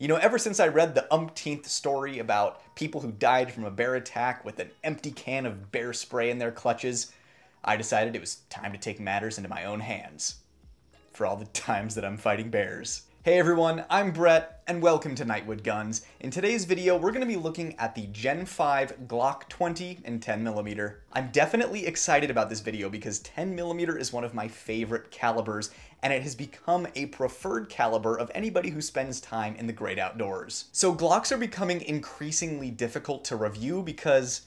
You know, ever since I read the umpteenth story about people who died from a bear attack with an empty can of bear spray in their clutches, I decided it was time to take matters into my own hands. For all the times that I'm fighting bears. Hey everyone, I'm Brett, and welcome to Nightwood Guns. In today's video, we're going to be looking at the Gen 5 Glock 20 and 10mm. I'm definitely excited about this video because 10mm is one of my favorite calibers, and it has become a preferred caliber of anybody who spends time in the great outdoors. So Glocks are becoming increasingly difficult to review because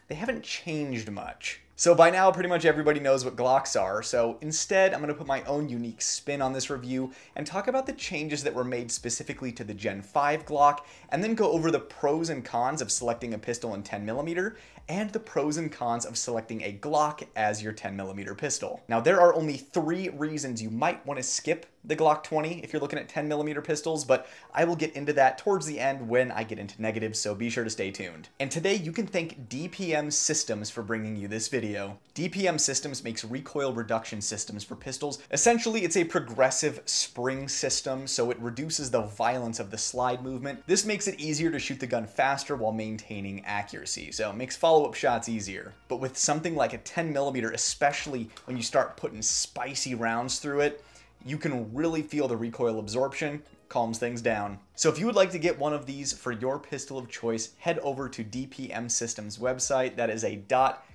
they haven't changed much. So by now, pretty much everybody knows what Glocks are, so instead I'm going to put my own unique spin on this review and talk about the changes that were made specifically to the Gen 5 Glock, and then go over the pros and cons of selecting a pistol in 10mm, and the pros and cons of selecting a Glock as your 10mm pistol. Now there are only 3 reasons you might want to skip the Glock 20 if you're looking at 10mm pistols, but I will get into that towards the end when I get into negatives, so be sure to stay tuned. And today you can thank DPM Systems for bringing you this video. DPM Systems makes recoil reduction systems for pistols. Essentially, it's a progressive spring system, so it reduces the violence of the slide movement. This makes it easier to shoot the gun faster while maintaining accuracy, so it makes follow-up shots easier. But with something like a 10mm, especially when you start putting spicy rounds through it, you can really feel the recoil absorption. Calms things down. So if you would like to get one of these for your pistol of choice, head over to DPM Systems website. That is a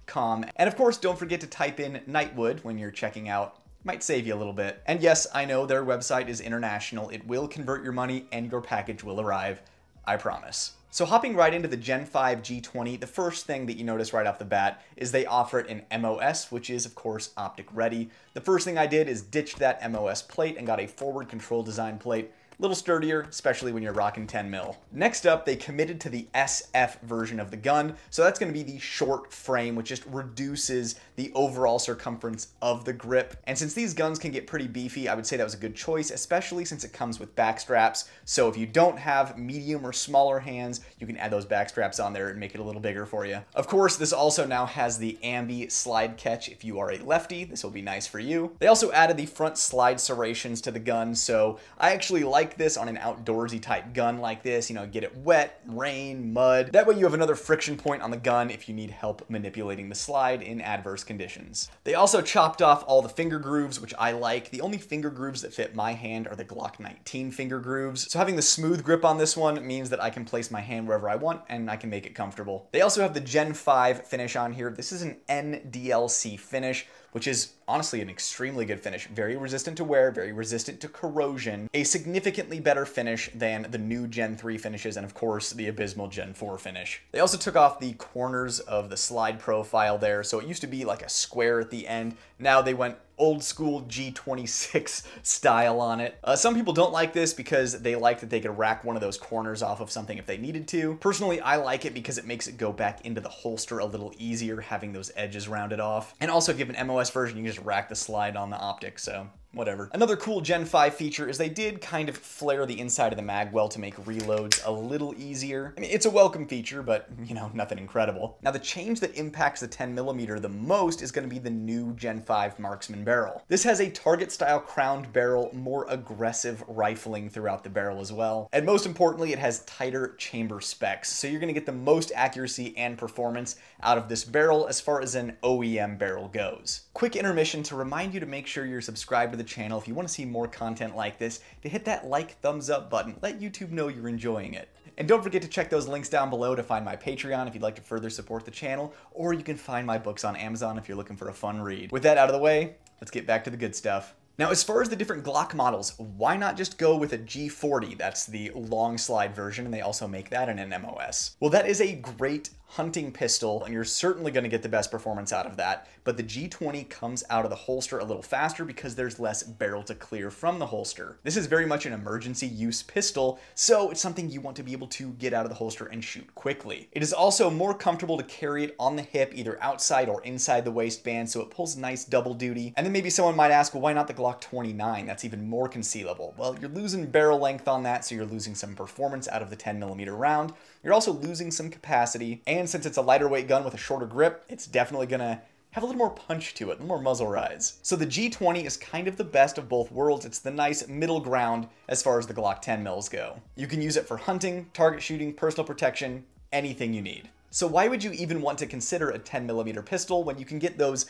.com. And of course, don't forget to type in Nightwood when you're checking out. Might save you a little bit. And yes, I know their website is international. It will convert your money and your package will arrive. I promise. So hopping right into the Gen 5 G20, the first thing that you notice right off the bat is they offer it in MOS, which is of course optic ready. The first thing I did is ditch that MOS plate and got a forward control design plate. A little sturdier, especially when you're rocking 10mm. Next up, they committed to the SF version of the gun, so that's going to be the short frame, which just reduces the overall circumference of the grip. And since these guns can get pretty beefy, I would say that was a good choice, especially since it comes with back straps. So if you don't have medium or smaller hands, you can add those back straps on there and make it a little bigger for you. Of course, this also now has the ambi slide catch if you are a lefty. This will be nice for you. They also added the front slide serrations to the gun, so I actually like this on an outdoorsy type gun like this, you know, get it wet, rain, mud. That way you have another friction point on the gun if you need help manipulating the slide in adverse conditions. They also chopped off all the finger grooves, which I like. The only finger grooves that fit my hand are the Glock 19 finger grooves. So having the smooth grip on this one means that I can place my hand wherever I want and I can make it comfortable. They also have the Gen 5 finish on here. This is an NDLC finish, which is honestly an extremely good finish. Very resistant to wear, very resistant to corrosion. A significantly better finish than the new Gen 3 finishes, and of course the abysmal Gen 4 finish. They also took off the corners of the slide profile there, so it used to be like a square at the end. Now they went old school G26 style on it. Some people don't like this because they like that they could rack one of those corners off of something if they needed to. Personally, I like it because it makes it go back into the holster a little easier, having those edges rounded off. And also, if you have an MOS version, you can just rack the slide on the optic, so whatever. Another cool Gen 5 feature is they did kind of flare the inside of the mag well to make reloads a little easier. I mean, it's a welcome feature, but, you know, nothing incredible. Now, the change that impacts the 10mm the most is going to be the new Gen 5 Marksman barrel. This has a target-style crowned barrel, more aggressive rifling throughout the barrel as well. And most importantly, it has tighter chamber specs, so you're going to get the most accuracy and performance out of this barrel as far as an OEM barrel goes. Quick intermission to remind you to make sure you're subscribed to the channel if you want to see more content like this, to hit that like, thumbs up button. Let YouTube know you're enjoying it. And don't forget to check those links down below to find my Patreon if you'd like to further support the channel, or you can find my books on Amazon if you're looking for a fun read. With that out of the way, let's get back to the good stuff. Now, as far as the different Glock models, why not just go with a G40? That's the long slide version, and they also make that in an MOS. Well, that is a great hunting pistol, and you're certainly going to get the best performance out of that, but the G20 comes out of the holster a little faster because there's less barrel to clear from the holster. This is very much an emergency use pistol, so it's something you want to be able to get out of the holster and shoot quickly. It is also more comfortable to carry it on the hip, either outside or inside the waistband, so it pulls nice double duty. And then maybe someone might ask, well, why not the Glock 29? That's even more concealable. Well, you're losing barrel length on that, so you're losing some performance out of the 10mm round. You're also losing some capacity, and since it's a lighter weight gun with a shorter grip, it's definitely gonna have a little more punch to it, a little more muzzle rise. So the G20 is kind of the best of both worlds. It's the nice middle ground as far as the Glock 10mm go. You can use it for hunting, target shooting, personal protection, anything you need. So why would you even want to consider a 10mm pistol when you can get those,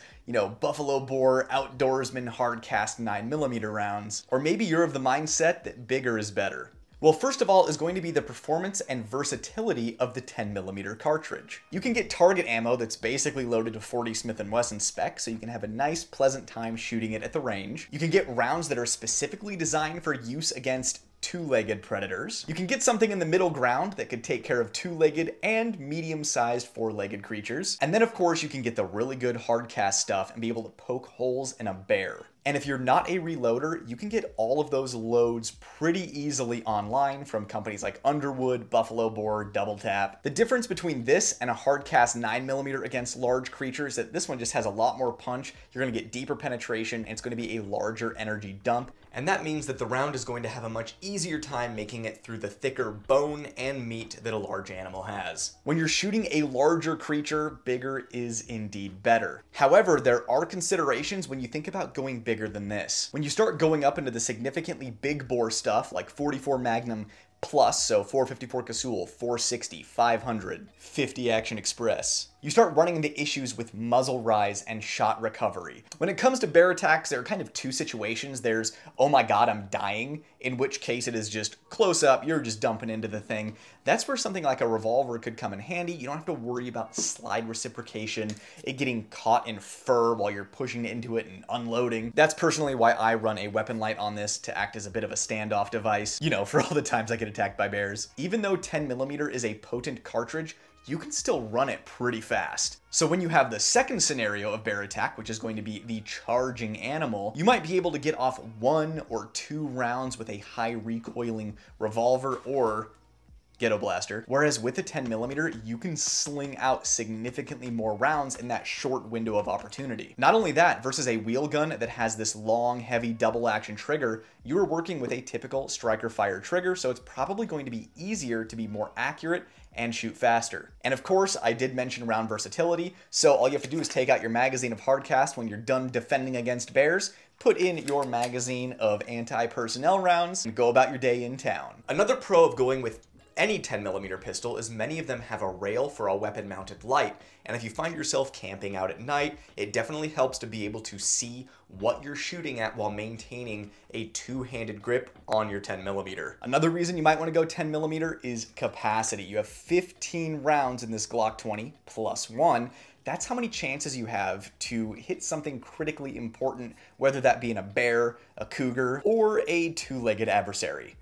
buffalo bore outdoorsman hard cast 9mm rounds? Or maybe you're of the mindset that bigger is better. Well, first of all is going to be the performance and versatility of the 10mm cartridge. You can get target ammo that's basically loaded to 40 Smith & Wesson spec, so you can have a nice, pleasant time shooting it at the range. You can get rounds that are specifically designed for use against two-legged predators. You can get something in the middle ground that could take care of two-legged and medium-sized four-legged creatures. And then, of course, you can get the really good hard cast stuff and be able to poke holes in a bear. And if you're not a reloader, you can get all of those loads pretty easily online from companies like Underwood, Buffalo Bore, Double Tap. The difference between this and a hardcast 9mm against large creatures is that this one just has a lot more punch. You're going to get deeper penetration, and it's going to be a larger energy dump. And that means that the round is going to have a much easier time making it through the thicker bone and meat that a large animal has. When you're shooting a larger creature, bigger is indeed better. However, there are considerations when you think about going bigger than this. When you start going up into the significantly big bore stuff like 44 Magnum plus, so 454 Casull, 460, 500, 50 Action Express, you start running into issues with muzzle rise and shot recovery. When it comes to bear attacks, there are kind of two situations. There's, oh my god, I'm dying, in which case it is just close up, you're just dumping into the thing. That's where something like a revolver could come in handy. You don't have to worry about slide reciprocation, it getting caught in fur while you're pushing into it and unloading. That's personally why I run a weapon light on this, to act as a bit of a standoff device, for all the times I get attacked by bears. Even though 10mm is a potent cartridge, you can still run it pretty fast. So when you have the second scenario of bear attack, which is going to be the charging animal, you might be able to get off 1 or 2 rounds with a high recoiling revolver or ghetto blaster. Whereas with a 10mm, you can sling out significantly more rounds in that short window of opportunity. Not only that, versus a wheel gun that has this long, heavy double action trigger, you are working with a typical striker fire trigger, so it's probably going to be easier to be more accurate and shoot faster. And of course, I did mention round versatility, so all you have to do is take out your magazine of hardcast when you're done defending against bears, put in your magazine of anti-personnel rounds, and go about your day in town. Another pro of going with any 10mm pistol is many of them have a rail for a weapon mounted light, and if you find yourself camping out at night, it definitely helps to be able to see what you're shooting at while maintaining a two-handed grip on your 10mm. Another reason you might want to go 10mm is capacity. You have 15 rounds in this Glock 20 plus 1. That's how many chances you have to hit something critically important, whether that be in a bear, a cougar, or a two-legged adversary.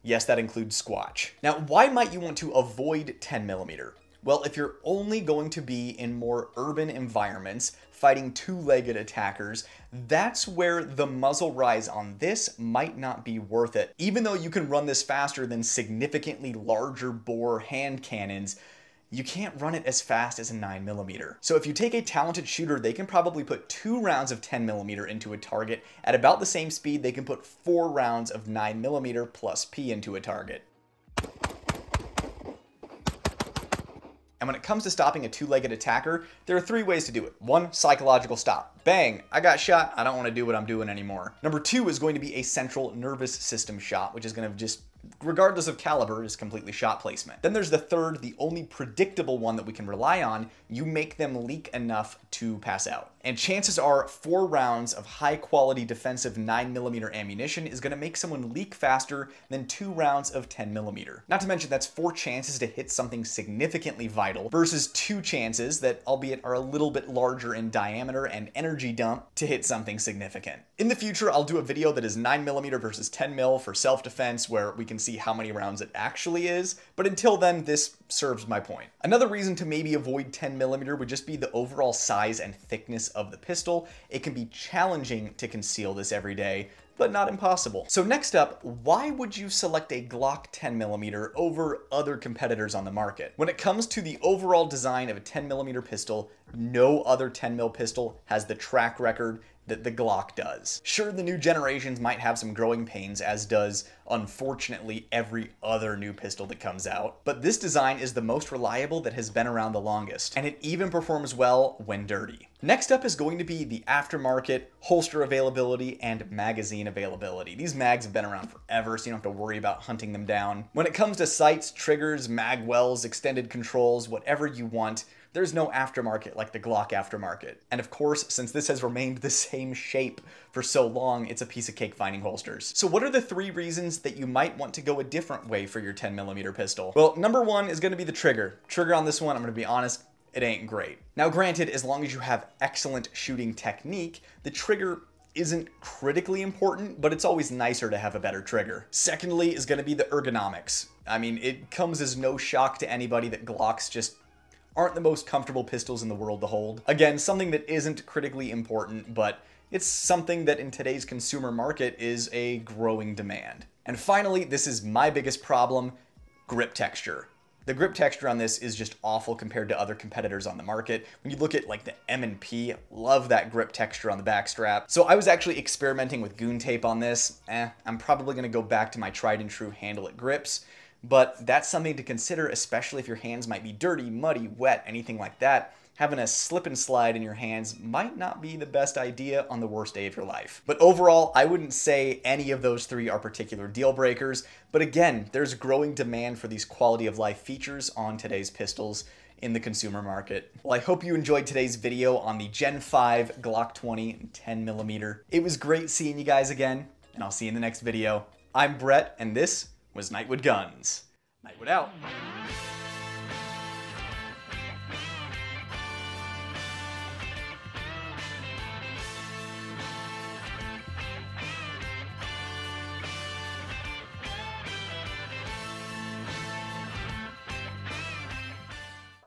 Yes, that includes Squatch. Now, why might you want to avoid 10mm? Well, if you're only going to be in more urban environments fighting two-legged attackers, that's where the muzzle rise on this might not be worth it. Even though you can run this faster than significantly larger bore hand cannons, you can't run it as fast as a 9mm. So if you take a talented shooter, they can probably put 2 rounds of 10mm into a target at about the same speed they can put 4 rounds of 9mm plus P into a target. And when it comes to stopping a two-legged attacker, there are 3 ways to do it. 1, psychological stop. Bang, I got shot, I don't want to do what I'm doing anymore. Number 2 is going to be a central nervous system shot, which is going to just, regardless of caliber, is completely shot placement. Then there's the third, the only predictable one that we can rely on. You make them leak enough to pass out. And chances are 4 rounds of high quality defensive 9mm ammunition is going to make someone leak faster than 2 rounds of 10mm. Not to mention that's 4 chances to hit something significantly vital versus 2 chances that, albeit are a little bit larger in diameter and energy dump, to hit something significant. In the future, I'll do a video that is 9mm versus 10mm for self-defense where we can see how many rounds it actually is, but until then, this serves my point. Another reason to maybe avoid 10mm would just be the overall size and thickness of the pistol. It can be challenging to conceal this every day, but not impossible. So next up, why would you select a Glock 10mm over other competitors on the market? When it comes to the overall design of a 10mm pistol, no other 10mm pistol has the track record, that the Glock does. Sure, the new generations might have some growing pains, as does, unfortunately, every other new pistol that comes out, but this design is the most reliable that has been around the longest, and it even performs well when dirty. Next up is going to be the aftermarket, holster availability, and magazine availability. These mags have been around forever, so you don't have to worry about hunting them down. When it comes to sights, triggers, mag wells, extended controls, whatever you want, there's no aftermarket like the Glock aftermarket. And of course, since this has remained the same shape for so long, it's a piece of cake finding holsters. So what are the 3 reasons that you might want to go a different way for your 10mm pistol? Well, number 1 is going to be the trigger. Trigger on this one, I'm going to be honest, it ain't great. Now granted, as long as you have excellent shooting technique, the trigger isn't critically important, but it's always nicer to have a better trigger. Secondly is going to be the ergonomics. I mean, it comes as no shock to anybody that Glocks just aren't the most comfortable pistols in the world to hold. Again, something that isn't critically important, but it's something that in today's consumer market is a growing demand. And finally, this is my biggest problem, grip texture. The grip texture on this is just awful compared to other competitors on the market. When you look at like the M&P, love that grip texture on the back strap. So I was actually experimenting with goon tape on this. I'm probably gonna go back to my tried and true handle it grips, but that's something to consider, especially if your hands might be dirty, muddy, wet, anything like that. Having a slip and slide in your hands might not be the best idea on the worst day of your life. But overall, I wouldn't say any of those 3 are particular deal breakers. But again, there's growing demand for these quality of life features on today's pistols in the consumer market. Well, I hope you enjoyed today's video on the Gen 5 Glock 20 and 10mm. It was great seeing you guys again, and I'll see you in the next video. I'm Brett, and this was Nightwood Guns. Nightwood out.